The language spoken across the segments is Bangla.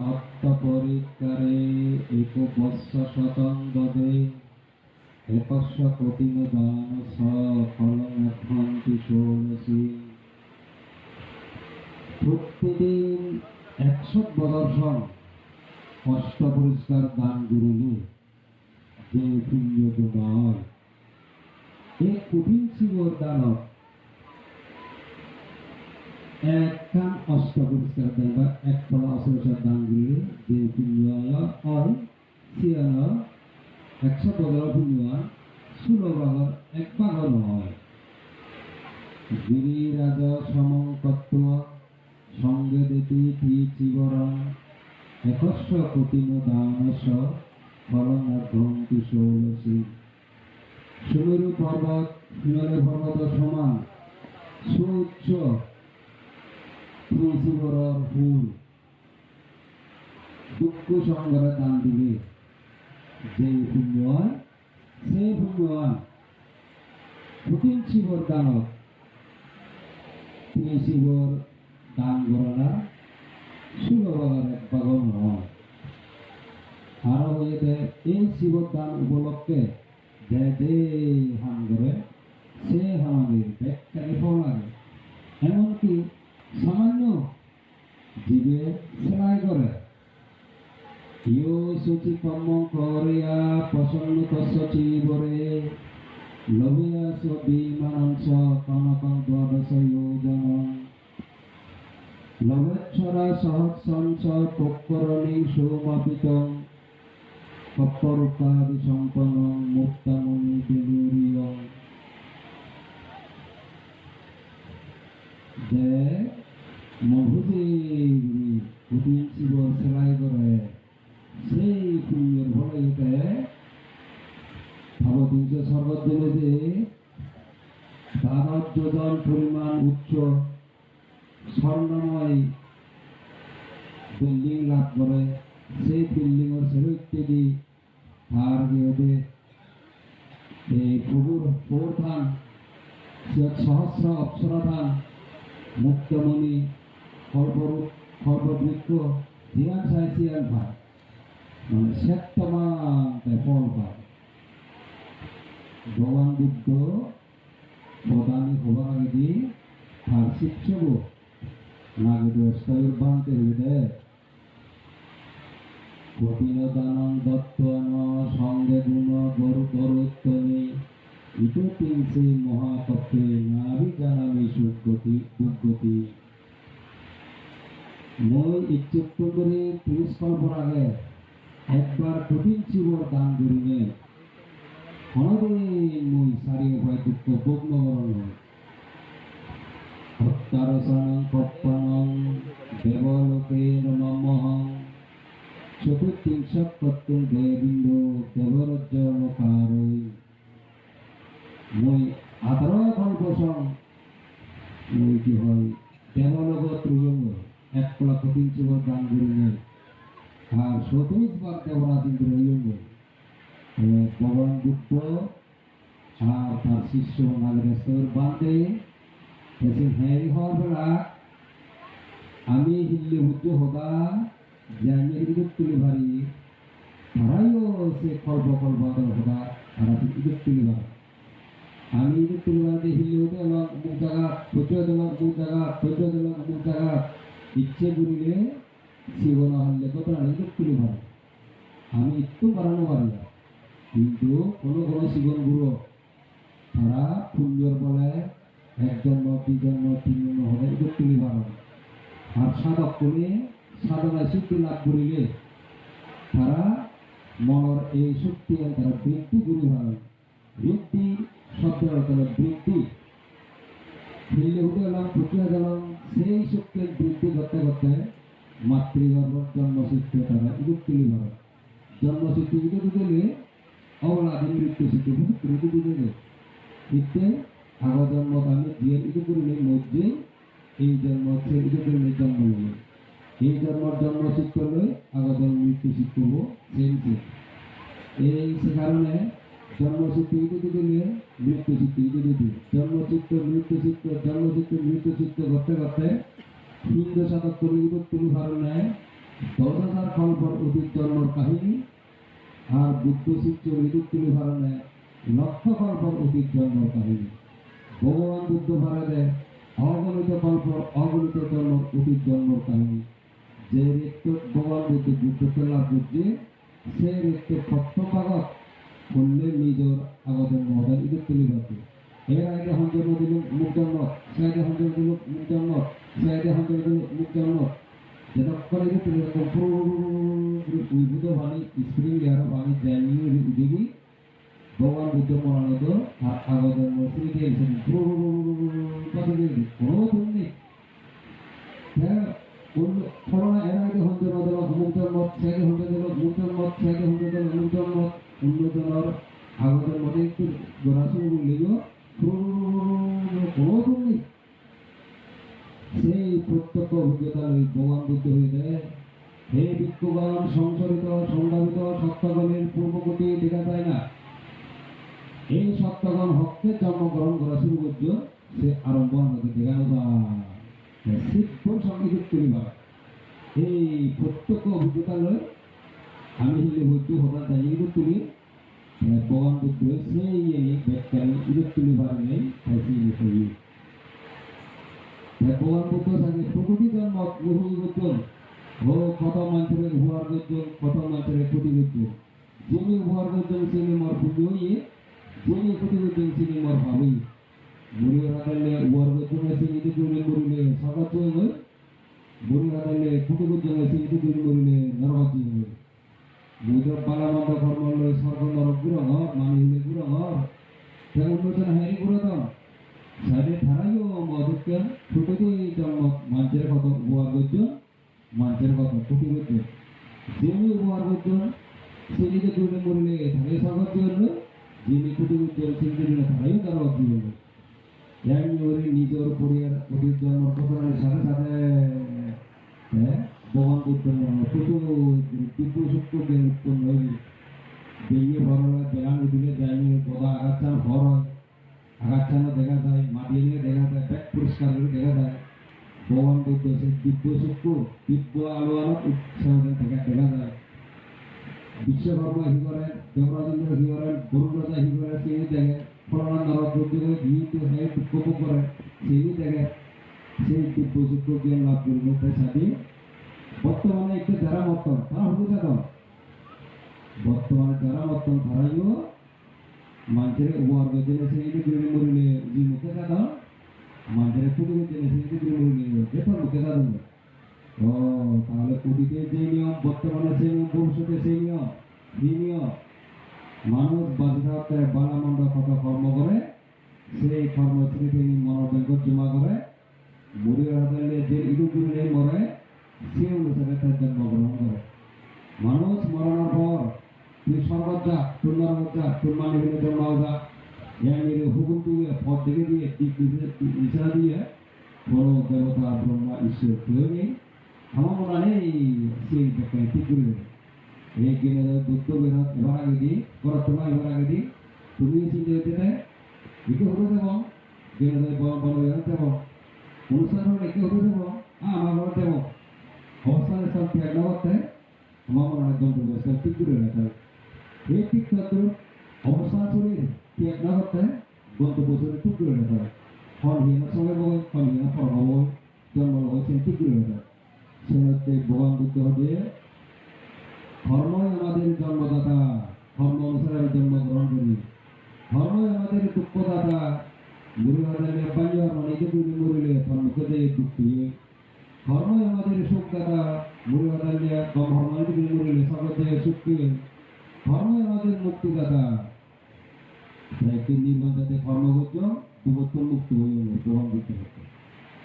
অর্থপরিকারে একবর্ষ শতং একস্য কঠিন দান ফলমর্থন্তি ষোড়শী। প্রতিদিন 100 বদর্শন অষ্ট পরিষ্কার দান করিলে যে পুণ্য নয়, এই কঠিন শিবর দানব এক কান অষ্ট পরিষ্কার দান বা এক ফলা অষ্টপরিষ্কার দান করিলে যে পুণ্য হয় সিয়ান 100 বদর পুণ্য 16 ভাগর 1 ভাগ নয়। গিরিরাজ সমঙ্কত্ব সঙ্গে দেতি চিবরং একস্য কঠিন দানস ফলমর্থন্তি ষোড়শী। সুমেরু পর্বত হিমালয় পর্বত সমান সুউচ্চ তুলসীবরর ফুল দুঃখ সংগ্রহে দান দিলে যে পুণ্য হয়, সেই পুণ্য হয় কঠিন শিবর দানব তিনি শিবর দান করার 16 ভাগের 1 ভাগ নয়। আরো হয়েছে এই শিবর দান উপলক্ষে যে যে হাম করে সে আমাদের ব্যাখ্যাকে ফল লাগে। এমনকি সামান্য জীবে সেলাই করে ইয় সূচি কর্ম করিয়া প্রসন্ন তস্যচিবরে লভিয়া বিমানংস কনকং দ্বাদশ যোজনং লভেচ্ছরা সহস্রংস পক্ষরণী সোমাপিতং কপ্পরূপাদি সম্পন্নং মুক্তামণি বেলুরিয়ং। যে মহুজি কঠিন শিবর সেলাই করে সেই পুণ্যের ফলে ভাবতীয় স্বর্গত দিলে যে 12 যোজন পরিমাণ উচ্চ স্বর্ণময় বিল্ডিং লাভ করে সেই বিল্ডিংয়ের সেরোইত্যাদি আর গিয়ে এই প্রভুর প্রধান সহস্র অপ্সরাধান মুক্তমণি কল্পরূপ কল্পবৃক্ষ জিয়ান সাইসিয়ান ভাই মানে সেত্তমান ফল পায়। ভগবান বুদ্ধ প্রধানী হবার আগে দিয়ে তার শিক্ষক নাগে দোস্তয়ুর বানতে হইলে কঠিন দানং দত্তন সঙ্গে গুণ গরু গরুত্তমে ইটো তিনসে মহাতত্ত্বে নাভি জানামি সুগতি দুর্গতি। মই ইচ্ছুক্ত করে 30 কল্পর আগে একবার কঠিন শিবর দান করিলে অনদিন মই সারি উভয় দুঃখ ভগ্নবরণ হয়। হত্যারসনং কপ্পনং দেবলোকের মমহং চতুর্থিংশৎ কর্তুং দেবিন্দ দেবরজ্জনকারৈ। মই 18 কল্পসং মই কি হয় দেবলোকত রইব এক কলা কঠিন শিবর দান করিলে আর 27 বার দেবরাজ ইন্দ্র রইব। ভগবান বুদ্ধ আর তার শিষ্য নাগরেশ্বর বান্ধে হ্যারি হওয়ার বেলা আমি হিল্লে বুদ্ধ হবা জানিয়ে ইদুক তুলে ভারি তারাইও সে কল্প কল্প হবা তারা ইদুক তুলে ভার আমি ইদুক তুলে ভারতে হিল্লে হতে এবং অমুক জায়গা সহ্য দিল অমুক জায়গা সহ্য দিল অমুক জায়গা ইচ্ছে করিলে জীবন হলে কত ইদুক তুলে ভার আমি একটু বাড়ানো পারি না। কিন্তু কোনো কোনো জীবন গুরু তারা পুণ্যর বলে 1 জন্ম 2 জন্ম 3 জন্ম হলে ইদুক তুলে ভার। আর সাধক করে সাধনায় সিদ্ধি লাভ করিলে তারা মনের এই শক্তি তারা বৃদ্ধি করে ভালো বৃদ্ধি শব্দের অর্থ বৃদ্ধি ফিরলে উঠে গেলাম ফুটিয়ে গেলাম সেই শক্তির বৃদ্ধি করতে করতে মাতৃগর্ভ জন্মসিদ্ধ তারা ইদুক তুলে ভালো জন্মসিদ্ধি ইদুক দিলে অবলাদি মৃত্যু সিদ্ধি ইদুক দিলে ইতে আগর জন্ম আমি দিয়ে ইদুক করিলে মধ্যে এই জন্ম হচ্ছে ইদুক করিলে জন্ম নিলে এই জন্মর জন্ম ঠিক করলে আগত মৃত্যু ঠিক করবো এই সে কারণে জন্মচিত্ত ইদুক দিলে মৃত্যু চিত্ত ইদুক দিলে জন্মচিত্ত মৃত্যু চিত্ত জন্মচিত্ত মৃত্যু চিত্ত করতে করতে হিন্দ 1477 ইঁদুর তুলি ভারণ নেয় 10,000 কল্পর অতীত জন্মর কাহিনী আর বুদ্ধ শিষ্য ইঁদুর তুলি ভারণ নেয় লক্ষ কল্পর অতীত জন্মর কাহিনী ভগবান বুদ্ধ ভারে দেয় অগণিত কল্পর অগণিত জন্মর অতীত জন্মর কাহিনী যে রেক্ত ভগবান বুদ্ধ বুদ্ধত্ব লাভ করছে সে রেক্ত সত্য কাগজ করলে নিজের আগতের মহদান ইঁদুর তুলি ভাবছে এর আগে হঞ্জর দিল মুখ জন্ম সাইডে হঞ্জর দিল মুখ জন্ম সাইডে হঞ্জর দিল মুখ জন্ম যেটা করে ইঁদুর তুলি এরকম উদ্ভূত বাণী স্প্রিং ইয়ার বাণী জানিয়ে দিবি ভগবান বুদ্ধ মনোনীত আর আগতের মন্ত্রী দিয়েছেন কথা দিয়ে কোনো দিন নেই হ্যাঁ করোনা এর আগে হঞ্জর দিল মুখ জন্ম সাইডে হঞ্জর দিল মুখ জন্ম সাইডে হঞ্জর দিল মুখ জন্ম অন্যজনের আগতের মধ্যে একটু জোড়াশুরু করলেও কোনো দিন নেই সেই প্রত্যক্ষ অভিজ্ঞতা ভগবান বুদ্ধ হয়ে যায় হে বিক্ষুগণ সংশোধিত সংভাবিত সত্যগণের পূর্বগতি দেখা যায় না এই সত্যগণ হকের জন্মগ্রহণ করা শুরু করছ সে আরম্ভ আমাদের দেখানো যায় শিবপুর সঙ্গে যুক্ত বিভাগ এই প্রত্যক্ষ অভিজ্ঞতা লয় আমি হিলে বৈদ্য হঠাৎ জানিয়ে ইঁদুর তুলি ভগবান বুদ্ধ সেই ব্যাখ্যানে ইঁদুর তুলি ভার নেই ভগবান বুদ্ধ থাকে প্রকৃতি জন্ম বহু গর্জন ও কত মানুষের উপহার গর্জন কত মানুষের ক্ষতি গর্জন যিনি উপহার গর্জন তিনি মর পুণ্য হইয়ে যিনি ক্ষতি গর্জন তিনি মর ভাবই মুড়ি হাতালে উপহার গর্জন আছে ইঁদুর তুলি মরিলে স্বাগত হয়ে মুড়ি হাতালে ক্ষতি গর্জন আছে ইঁদুর তুলি মরিলে নরহত হয়ে বুধর পালামন্দ কর্মল স্বর্গ নরক গুরঘর মানি হইলে গুরঘর সে উন্নতন হারি গুরদন সাইডে ধারাইও মধুকে ছোটকে জন্ম মানুষের কত উপহার করছেন মানুষের কত ক্ষতি করছেন যিনি উপহার করছেন সেদিকে দূরে মরলে তাহলে স্বাগত হল যিনি ক্ষতি করছেন সেদিকে তারাই তারা অর্জি হল এমনি নিজের পরিবার অতীত জন্ম প্রকরণের সাথে সাথে ভগবান বুদ্ধ দিব্য শক্তি উৎপন্ন হয়ে বেরিয়ে ভর হয় বেলানো দিলে যায়নি বোধা আগাচ্ছান ভর হয় আগাচ্ছানো দেখা যায় মাটি নিয়ে দেখা যায় ব্যাগ পরিষ্কার করে দেখা যায় ভগবান বুদ্ধ সে দিব্য শক্তি দিব্য আলো আলো উৎসাহ দেখা যায় বিশ্বকর্মা হি করেন দেবরাজেন্দ্র হি করেন গরু রাজা হি করেন সেই দেখে ফলানা নরক বুদ্ধ হয়ে গিয়ে হয়ে দুঃখ করেন সেই দেখে সেই দিব্য শক্তি জ্ঞান লাভ করবে তাই সাথে বর্তমানে একটু যারা মতন তারা হতে চান বর্তমানে যারা মতন তারাইও মানুষের উপহার গজনে সেই দূরে মরিলে যে মুখে চাঁদন মানুষের ক্ষতি গজনে সেই দূরে মরিলে যেটা মুখে চাঁদন ও তাহলে কুটিতে যে নিয়ম বর্তমানে সেই নিয়ম ভবিষ্যতে সেই নিয়ম এই নিয়ম মানুষ বাজরাতে বালামন্ড কত কর্ম করে সেই কর্মশ্রীতে মনোবেগ জমা করে মরি হাতালে যে ইঁদুর গুলি মরে সে অনুসারে তার জন্মগ্রহণ করে মানুষ মরণের পর তুই স্বর্গত যা তোর নরক যা তোর মানবীয় জন্মাও যা মেরে হুকুম দিয়ে পথ দেখে দিয়ে দিক ইশারা দিয়ে বড় দেবতা ব্রহ্মা ঈশ্বর কেউ নেই আমার মনে নেই সেই ব্যাপারে ঠিক করে দেবে এই কিনে দুঃখ বেরোত এবার আগে দিই করার তোমার এবার আগে দিই তুমি চিন্তা হতে দেয় একে হতে দেব কিনে বড় দেব অনুষ্ঠান হলে একে হতে দেব আমার ঘরে দেব অবস্থানের সব ত্যাগ না করতে আমার মনে হয় যন্ত্র ব্যবস্থা ঠিক করে রাখা এই ঠিক থাকতো অবস্থান শরীর ত্যাগ না করতে যন্ত্র বছরে ঠিক করে রাখা ফল হীন সবাই বই ফল হীন ফল হব জন্ম হয়েছে ঠিক করে রাখা সে হচ্ছে ভগবান বুদ্ধ হবে ধর্মই আমাদের জন্মদাতা ধর্ম অনুসারে আমি জন্মগ্রহণ করি ধর্মই আমাদের দুঃখদাতা গুরু হাজারে পাইয়া অনেকে তুমি মরিলে ধর্মকে দিয়ে দুঃখী ধর্মই আমাদের সুখদাতা গুরু হাজারে ধর্মকে তুমি মরিলে সকলে সুখী ধর্মই আমাদের মুক্তিদাতা একটি নির্মাণ যাতে ধর্ম করছো দুবছর মুক্ত হয়ে গেল ভগবান বুদ্ধ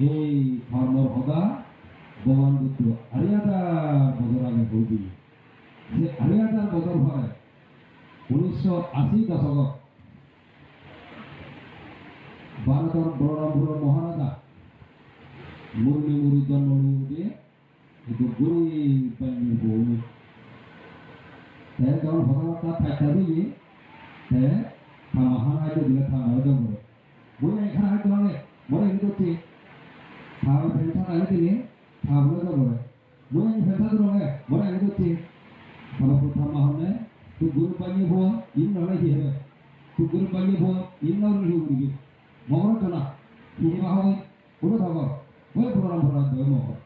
এই ধর্মর হদা ভগবান বুদ্ধ 8,000 বছর আগে হয়েছিল যে 8,000 বছর পরে 1980 দশক ভারতের বলরামপুর মহারাজা মুরলি জন্ম নিয়ে একটু গরিব বাহিনীর বউ যখন হঠাৎ থাকতে দিয়ে থামা হানায় দিলে থামা হয়ে বলে এখানে হয়তো মনে করছি থামা ফেলটা আগে দিলে Kamu itu boleh. Mulai kita tu orang boleh itu sih. Kalau pertama hanya tu guru panggil buat, ini orang dia. Tu guru panggil buat, ini orang dia guru. Mau tu nak, ini bahawa guru tahu. Boleh orang tu mau.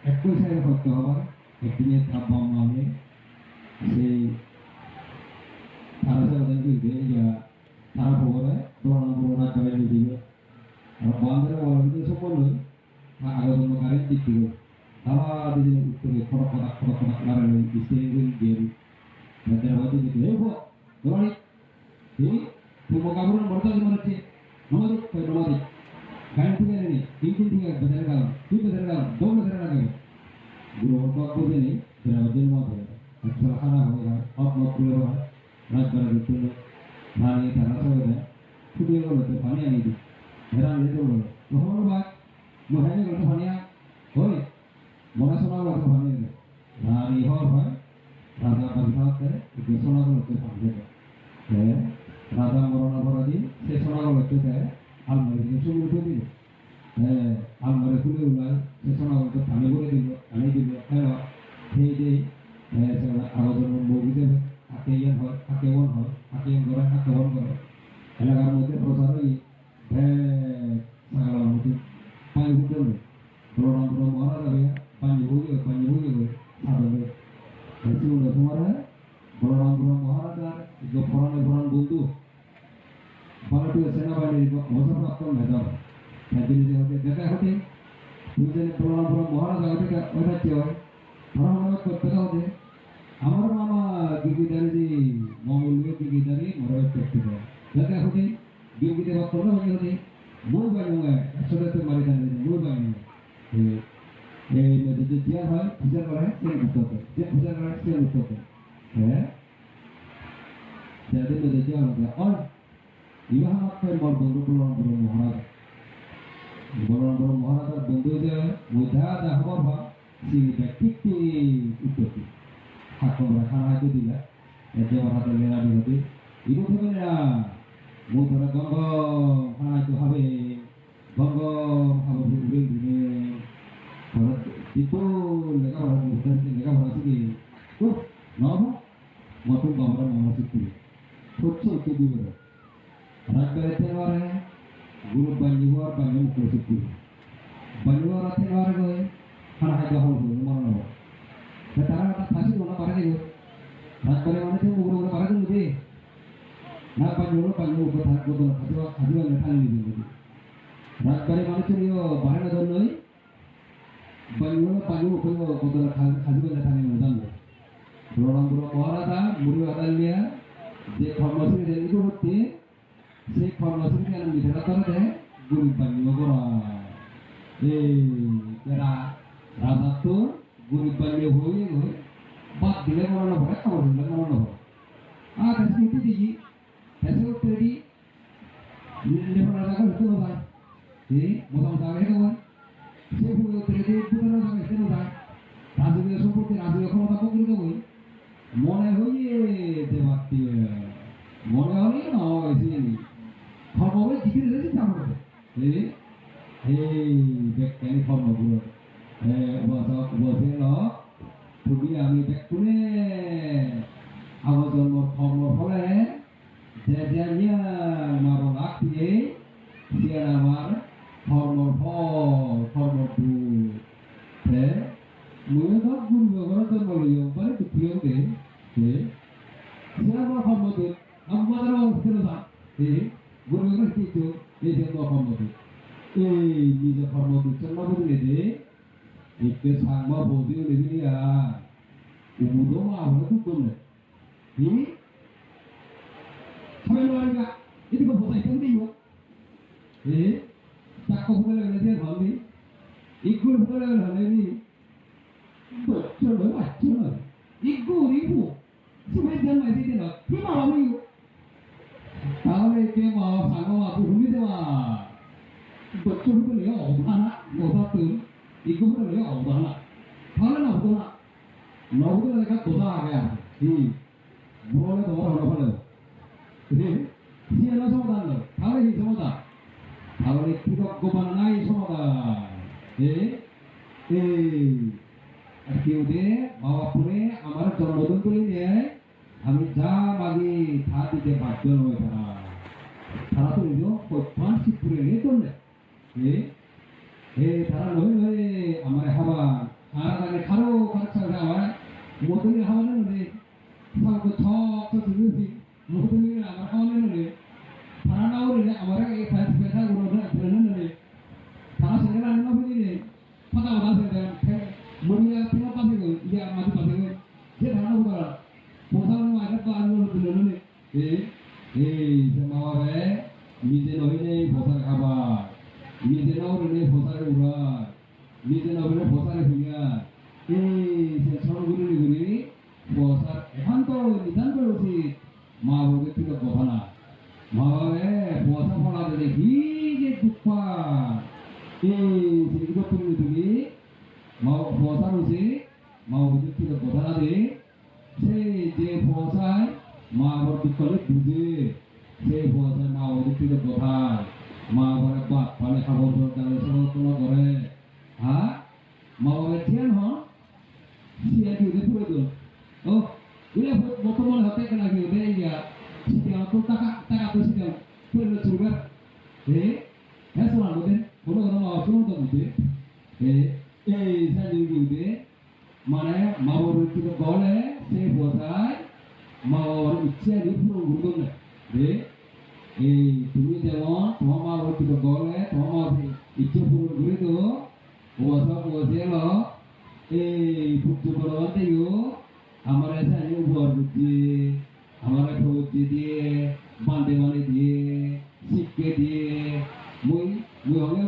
Ekor saya hot kawan, ekornya tabang mana, si Thara saya dah juga ya Thara boleh, orang kaya ni dia. Bandar orang itu semua ni, agak semua kaya itu. Thara di sini itu kotak lari ni, istilahnya game. Nanti awak itu dia buat, orang ini, semua kaburan berada di mana sih? Nomor. Kain tiga ni, inti tiga betul kan? Tu betul kan? Dua betul kan? Guru orang tu ni, berapa jenis macam ni? Asal khana hoga, mau kuliah hoga, nak berada di sini, mana Thara saya dah, tu dia kalau tu pani ni tu, heran dia tu kalau, orang buat, mohonnya kalau tu pani ya, hoi, mana sana kalau tu pani ni, nari hor, raja bangsa tu, itu sana kalau tu pani ni, raja morona di, sana kalau tu almari ni semua tu ni, almari tu ni ulai, sana kalau tu pani boleh di, kalau hei saya awak jangan bohong je, akeyan goreng, kalau kamu itu proses lagi, segala macam, panjang betul, orang mana dah ya, panjang boleh, ada ni, itu sudah semua dah, orang mana dah, itu orang buntu, mana tu sana balik itu, masa apa macam, jadi ni jaga hati, tujuan orang mana dah itu kita cewek, orang kita tahu deh. আমার মামা গিগিদারি জি মঙ্গলুয়ে গিগিদারি মরে করতে হয় দেখা হতে গিগিতে বাপ করবে মানে হতে মুই বানিয়ে আসলে তো মারি জানি মুই বানিয়ে এই যে দিয়া হয় পূজা করে সেই উত্তর যে পূজা করে সেই উত্তর হ্যাঁ যাদের মধ্যে দিয়া হবে আর ইহা মাত্র বড় মহারাজ বন্ধু যে মুধা দা খবর হয় সেই ব্যক্তিটি উত্তর Hakam berkata itu tidak, jadi orang tu lera di hati. Ibu tu lera, muda gonggong, hana itu gonggong, buring ini. Kalau itu mereka orang sini, nama, matu gambar nama situ. Khusus itu juga. Rakyat itu orang, guru banjuar mukul situ. Banjuar itu orang, hana itu mana. Sekarang tak pasti orang parah itu. Nak mana tu orang parah tu mesti. Nak panjul ke thar ko hadu yang thar ni tu. Nak mana tu yo bahana tu noi. panjul ko hadu yang thar ni dan. Orang orang dah muri adalnya je formasi dia itu hoti. Se formasi dia ni dia kata deh guru panjul ko kira raja tu guru banyak hoye baat dile mana boleh, kamu dile mana boleh. Tapi itu jadi, tapi itu tadi, ni mana lagi itu apa? Macam apa kawan? Sebuah itu tadi itu mana lagi itu apa? Raja dia seperti raja kamu tak boleh tu. Mana hoye dewati, mana hoye no ini. Kamu boleh jikir lagi tak boleh. Bekani kamu boleh. Bahasa lo, tubi kami bekune, awal nomor boleh, jadinya marolak ye, dia namar nomor tu, mula guru orang tu malu, balik tu pion deh, siapa nomor tu, apa orang terasa, guru orang itu, siapa nomor tu, ni siapa nomor tu, siapa nomor tu Ikut sama bodi ni ya, umudo mah tu tu ni. Sampai luar juga, itu kau boleh ikut ni juga. Tak kau boleh lagi dia kau ni, ikut boleh lagi ni. Betul betul. Ikut, semua dia masih dia nak. Ni mahu ni. Kalau ni mau sama aku ni dia. Betul ni oh mana, mau tu. Iku pun ada yang awal lah, kalau nak betul nak, mereka dosa agak, boleh tu orang boleh, siapa semua dah, kalau ini semua dah, kalau ini kita kopan naik semua dah, এই আর কেউ দে বাবাপুরে আমার জন্মদিন করে নেয় আমি যা মাগি তা দিতে বাধ্য নয় তারা তো নিজ প্রধান শিবপুরে নিয়ে চললে তারা নয় নয় আমার হাবা আর আগে খারো খরচা আমার মধুরি হাওয়া নলে সাউকে ছক তো দিছি মধুরি আমার হাওয়া নলে তারা নাও রে আমার এই ফাইস পেশা গুলো না ফেলে নলে তারা সেটা না বুঝিলে কথা বলা সেটা মরিয়া পুরো পাবে গো ইয়া মাঝে পাবে গো যে ধারণা করা পোষানো আগে তো আর দিল নলে এই সমাবে নিজে নহিলে পোষা খাবার নিজে নাও রে পোষা উড়া নিজে নাও রে পোষা হুইয়া সে সরগুলি গুলি পোষা একান্ত নিতান্ত উচিত মা বাবা থেকে কথা না মা বাবা পোষা ফলা দেখি যে দুঃখা সেগুলো তুমি mau puasa rusi mau begitu tidak puasa lagi se je puasa mau berdikali budi se puasa mau begitu tidak puasa mau berbuat pada kabar dari semua tulah gore ha mau berjian ho siapa itu itu oh ini betul betul hati kena gitu ya siapa tuh tak apa sih yang perlu coba soal itu kalau orang mau coba tuh gitu এই সাজিয়ে মানে মাওর থেকে বলে সে বোঝায় মাওর ইচ্ছা দিয়ে পুরো না রে এই তুমি যেমন তোমার মাওর থেকে বলে তোমার ইচ্ছা পুরো ঘুরে তো ও সব বোঝেল এই পুত্র বলতে আমার সাজিয়ে উপর দিয়ে আমার খোঁজ দিয়ে বাঁধে বাঁধে দিয়ে শিখকে দিয়ে মই হলে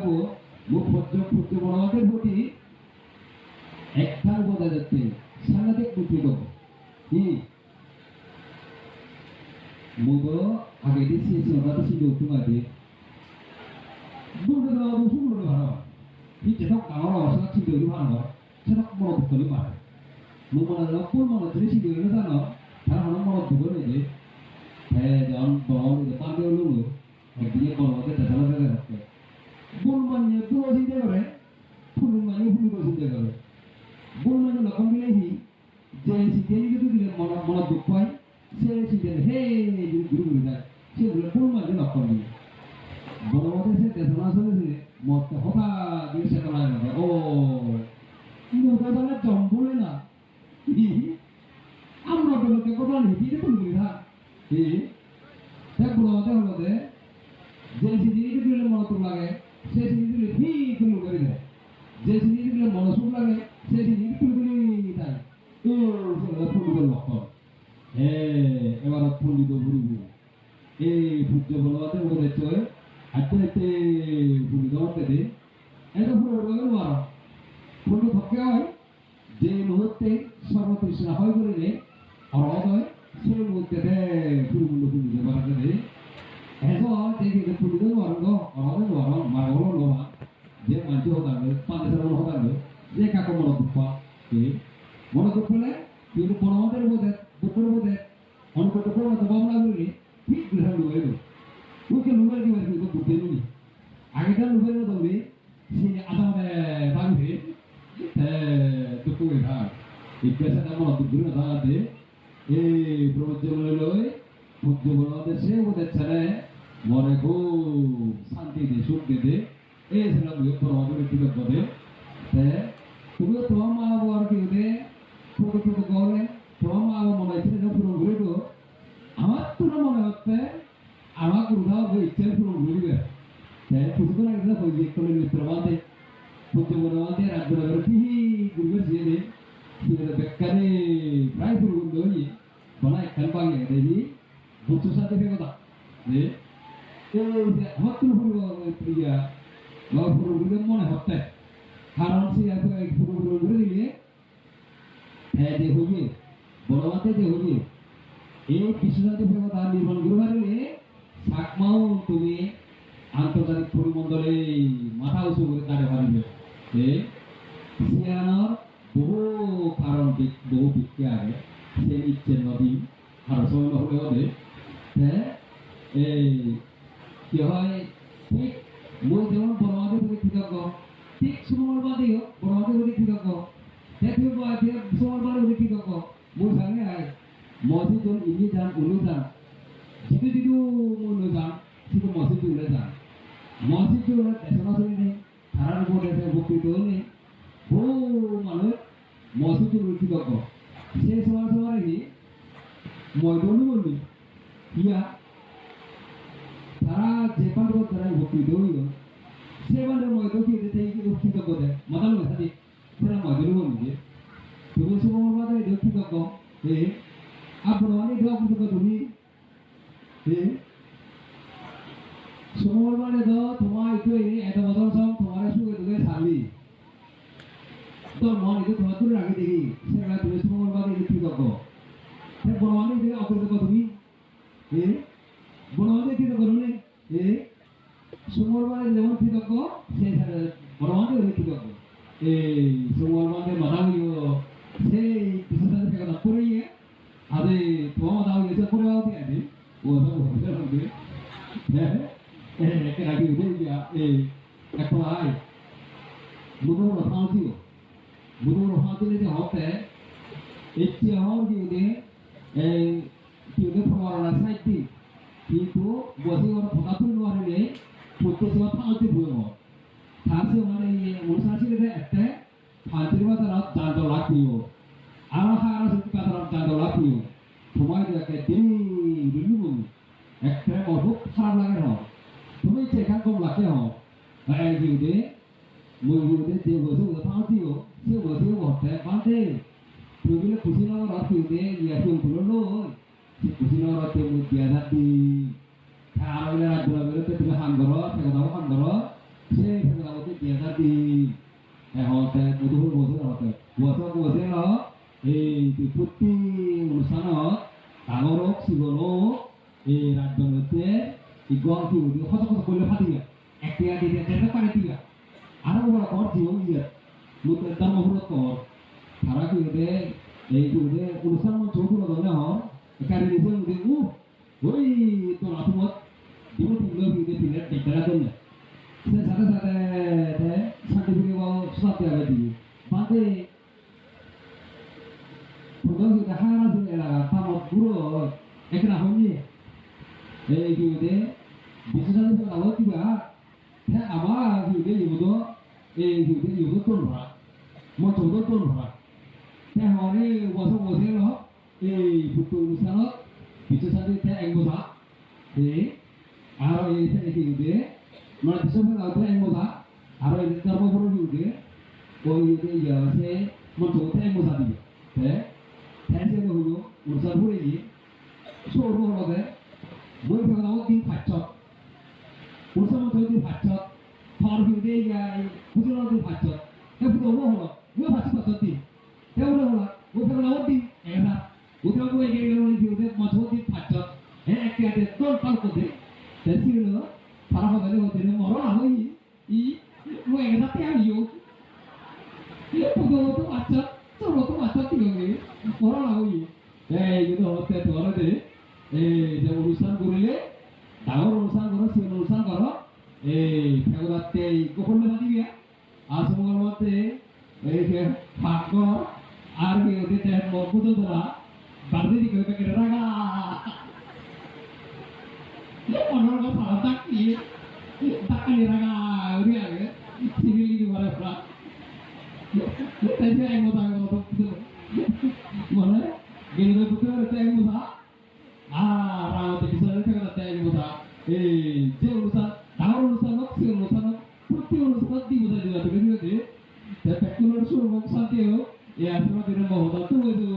মুখ পুত্র বলতে প্রতি একটার বোঝা যাচ্ছে সাংঘাতিক দুঃখিত মুদো আগে দিচ্ছি ওরা তো সিদ্ধ উঠতে পারে বুঝতে দেওয়া শুরু করে ভালো নিচে সব আমার অবস্থা সিদ্ধ হলে ভালো সেটা বড় দুঃখলে পারে মুখ মনে হয় কোন মনে হচ্ছে সিদ্ধ হলে জানো তারা আমার বড় দুঃখ নেই হ্যাঁ যখন বড় পাঁচ লুলো একদিকে বড় হতে দেখা যাচ্ছে কোন মানে পুরো চিন্তা করে ফুল মানে ফুল করে চিন্তা করে কোন মানে লক্ষণ দিলেহি যে চিন্তা যদি দিলে মন দুঃখ হয় সে চিন্তা হে গুরু গুরু যায় সেগুলো কোন মানে লক্ষণ দিলে বড় মধ্যে সে দেশনা চলেছে মত হঠাৎ দিয়ে সে করা যাবে ও মোটা জানা জম বলে না আমরা তো লোকে কথা নিবি রে বলবি না দেখ বড় মধ্যে হলো যে জিনিস দিলে মন তো লাগে সে জিনিসগুলো ঠিক করে করে দেয় যে জিনিসগুলো মনসুখ লাগে সে জিনিস তুলে দেয় ফুটবল লক্ষণ এবার পণ্ডিত ঘুরব এই সূর্য বলতে ওদের চয় হাঁটতে হাঁটতে ফুলি দেওয়াতে দে এটা পুরো মারা ফুলটি থকে হয় যে মুহূর্তে সর্বতৃষ্ণা হয় করে অরহত হয় সেই মুহূর্তে ফুলগুলো ফুলি দেওয়ার দে eso jadi kemudian orang marah dia maju hotel pada saat hotel dia kakak mau lupa mau lupa le itu pernah ada betul orang kota pernah ada bom lagi ni pik berhal dua itu mungkin luar di mana itu betul ni akhirnya luar itu tahu ni sini ada bangke betul itu biasa nama betul ada project ada sih udah cara মনে খুব শান্তি দে সুখ দে এই ছিলাম পরমাত্মার একটু বলে তুমিও তোমার মা বাবা আর কি দে ছোট ছোট গলে তোমার মা বাবা মনে হচ্ছে এটা পুরো ঘুরে তো আমার তো মনে হচ্ছে আমার কোথাও ইচ্ছা পুরো ঘুরবে কিছুক্ষণ আগে হয়ে যে কোনো মিত্র বাঁধে পুজো মনে বাঁধে রাজ্য নগর কি ঘুরবে যে সেটা বেকারে প্রায় পুরো ঘুরবে হই বলা একখান পাগে দেখি বুঝছো সাথে কথা যে আমার তো প্রিয়া পুরোগুলো মনে হচ্ছে কারণ সে পুরোগুলো ঘুরে দিলে হ্যাঁ যে হইবে বড় মাতে যে হইবে এই কৃষ্ণজাতি দেবতা নির্মাণ করে পারলে সাকমাও তুমি আন্তর্জাতিক পরিমণ্ডলে মাথা উঁচু করে দাঁড়িয়ে পারবে সিয়ানোর বহু কারণ বহু বিক্রি আগে সে ইচ্ছে নদী আর সময় হলে হবে এই কি হয় ঠিক মই যেমন বড় মাদের প্রতি কৃতজ্ঞ ঠিক সময় বাদেও বড় মাদের প্রতি Dia buat dia soal baru ni kita kok. Musangnya ay. Masih tu ini jam ulu jam. Jitu ulu jam. Situ masih tu ulu jam. Masih tu ulu desa masuk ni. Tharan ko desa bukti tu ni. Oh malu. Masih tu ulu kita kok. Saya soal ni. Mau dulu ni. Iya. তারা যে পারবো তারা ভক্তি দইও সেবারে ময়তো কি দিতে কি দুঃখিত করে মাতাল সাথে সেরা ময়তো বলবে তুমি সুমরবাদে দুঃখিত কো এ আপনারে দুঃখিত কো তুমি এ সুমরবাদে দ তোমার ইতোই এত বদল সব তোমার সুগে দুগে সালি তো মন ইতো তোমার তুই রাখি দেখি সেরা তুমি সুমরবাদে দুঃখিত কো সে বড়মানি দিকে অকৃত কো তুমি এ বড়মানি কি তো করুনে এ সুমরবাদে যেমন কৃতজ্ঞ সেই বড়মানি ওই কৃতজ্ঞ এই সুমরবাদে মাদাউইও সেই বিশেষাতে থেকে না করিয়ে আদে তোমার মাদাউই এসে করে আও দিয়ে আদি ও সব হতে হবে হ্যাঁ একে রাখি উঠে গিয়া এই এখন আই বুদুর রফাউতিও বুদুর রফাউতিলে যে হতে এটি হওয়ার কি উদে এই কি উদে ফরওয়ারা সাইটি কিন্তু বসে ওরা ফটাফট নোয়ারে প্রত্যেক সময় ফালতে বুঝো তাসে মানে অনুষ্ঠানে যে একটা ফালতে বাতারা জানতো লাখিও আর হারা সত্যি বাতারা জানতো লাখিও সময় দেখে দিন দিলু একটা অদ্ভুত খারাপ লাগে না তুমি চেকা কম লাগে হও এই দিদে মই দিদে যে বসে ওরা ফালতিও সে বসে ওতে বাঁধে তুমি খুশি না রাত দিদে ইয়া তুমি বললো Kusino roti mutia tadi, kalau ini ada dua itu juga hanggoro, saya tahu hanggoro, saya tahu itu dia tadi, hotel itu hotel lo, di putih urusan lo, tangorok sigolo, radon itu, di gong itu, di hotel boleh hati ya, ekspia di daerah mana tiga, ada beberapa kor jiwa dia, muter tamu huruf kor, karena itu deh urusan mau coba lo dong ya. Karena itu mungkin, woi itu lalu buat dulu tinggal di pinggir daerah tu ni. Saya satu pinggir bawah susah tiada di. Bante, produk kita harus ni lah, tamu guru, ekna homi. Itu deh, bisnis itu kalau tiba, ya apa itu deh itu itu tu lah, mau coba tu lah. Ya hari wasok loh. Buku urusan bisa saja kita enggosa, aro ini saya juga, mana bisa pun ada enggosa, aro ini terlalu baru juga, oh ini ya saya mencoba enggosa dia, saya dulu urusan boleh ni, suruh orang deh, boleh kalau di pacot, urusan mencoba di pacot, thor juga ya, urusan di pacot, betul orang, gue pacot ni, orang, gue kalau di, enak. Udah gue gini di udah mau di pacot, ada tol tol kode, jadi lo para pegawai hotel orang lagi, gue yang tapi yang yo, pegawai tu pacot, solo tu pacot tiga ni, orang lagi, itu hotel tu orang deh, dia urusan gurule, tahu urusan guru, si urusan guru, pegawai teh, kau pun mati dia, asal guru teh, kayak fakor, argi udah teh mau putus lah. Berarti di kau kira raga, orang kau salah tak ni raga, uri aja, civil ini mana pula, tapi yang mau tahu betul, mana, gini betul yang mau tahu, rawa tu bisa kita yang mau tahu, je urusan, tahu urusan nak, si urusan nak, putih urusan di mana juga tu kan juga, tapi kalau suruh mau santai ya semua tidak mau tahu tu.